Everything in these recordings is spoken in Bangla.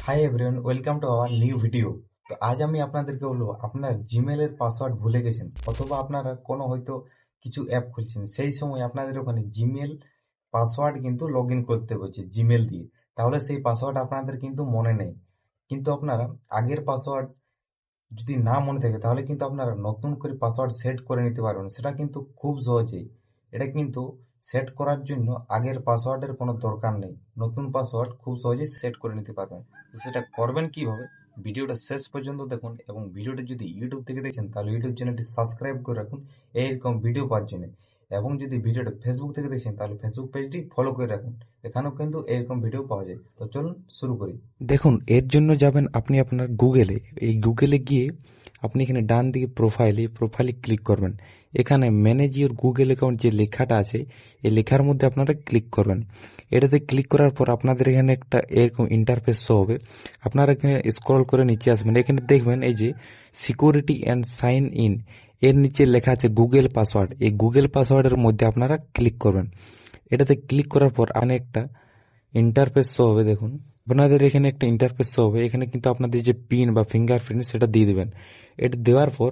Hi everyone, welcome to our new video. তো আজ আমি আপনাদেরকে বলবো, আপনার জিমেলের পাসওয়ার্ড ভুলে গেছেন অথবা আপনারা কোনো হয়তো কিছু অ্যাপ খুলছেন, সেই সময় আপনাদের ওখানে জিমেল পাসওয়ার্ড কিন্তু লগ ইন করতে বলছে জিমেল দিয়ে। তাহলে সেই পাসওয়ার্ড আপনাদের কিন্তু মনে নেই, কিন্তু আপনারা আগের পাসওয়ার্ড যদি না মনে থাকে তাহলে কিন্তু আপনারা নতুন করে পাসওয়ার্ড সেট করে নিতে পারবেন। সেটা কিন্তু খুব সহজেই, এটা কিন্তু সেট করার জন্য আগের পাসওয়ার্ডের কোনো দরকার নেই, নতুন পাসওয়ার্ড খুব সহজেই সেট করে নিতে পারবেন। তো সেটা করবেন কিভাবে, ভিডিওটা শেষ পর্যন্ত দেখুন, এবং ভিডিওটা যদি ইউটিউব থেকে দেখছেন তাহলে ইউটিউব চ্যানেলটি সাবস্ক্রাইব করে রাখুন এইরকম ভিডিও পাওয়ার জন্য, এবং যদি ভিডিওটা ফেসবুক থেকে দেখছেন তাহলে ফেসবুক পেজটি ফলো করে রাখুন, এখানেও কিন্তু এরকম ভিডিও পাওয়া যায়। তো চলুন শুরু করি। দেখুন, এর জন্য যাবেন আপনি আপনার গুগলে। এই গুগলে গিয়ে আপনি এখানে ডান দিকে প্রোফাইলে ক্লিক করবেন। এখানে ম্যানেজ ইওর গুগল অ্যাকাউন্ট যে লেখাটা আছে, এই লেখার মধ্যে আপনারা ক্লিক করবেন। এটাতে ক্লিক করার পর আপনাদের এখানে একটা এরকম ইন্টারফেস শো হবে। আপনারা এখানে স্ক্রল করে নিচে আসবেন, এখানে দেখবেন এই যে সিকিউরিটি অ্যান্ড সাইন ইন, এর নিচে লেখা আছে গুগল পাসওয়ার্ড। এই গুগল পাসওয়ার্ডের মধ্যে আপনারা ক্লিক করবেন। এটাতে ক্লিক করার পর একটা ইন্টারফেস শো হবে। দেখুন, আপনাদের এখানে একটা ইন্টারফেস শো হবে। এখানে কিন্তু আপনাদের যে পিন বা ফিঙ্গারপ্রিন্ট সেটা দিয়ে দেবেন। এটা দেওয়ার পর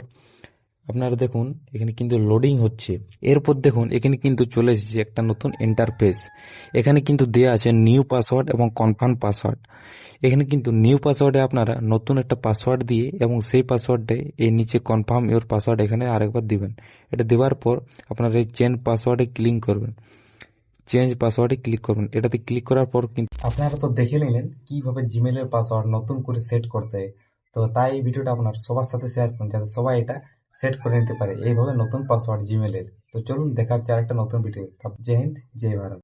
আপনারা দেখুন এখানে কিন্তু লোডিং হচ্ছে। এরপর দেখুন এখানে কিন্তু চলে এসেছে একটা নতুন ইন্টারফেস। এখানে কিন্তু দেওয়া আছে নিউ পাসওয়ার্ড এবং কনফার্ম পাসওয়ার্ড। এখানে কিন্তু নিউ পাসওয়ার্ডে আপনারা নতুন একটা পাসওয়ার্ড দিয়ে এবং সেই পাসওয়ার্ডে এই নিচে কনফার্ম ইওর পাসওয়ার্ড এখানে আরেকবার দিবেন। এটা দেওয়ার পর আপনারা এই চেঞ্জ পাসওয়ার্ডে ক্লিক করবেন। এটাতে ক্লিক করার পর কিন্তু আপনারা তো দেখে নিলেন কিভাবে জিমেলের পাসওয়ার্ড নতুন করে সেট করতে হয়। তো তাই এই ভিডিওটা আপনার সবার সাথে শেয়ার করুন যাতে সবাই এটা সেট করে নিতে পারে এইভাবে নতুন পাসওয়ার্ড জিমেলের। তো চলুন দেখা হচ্ছে আরেকটা নতুন ভিডিও। জয় হিন্দ, জয় ভারত।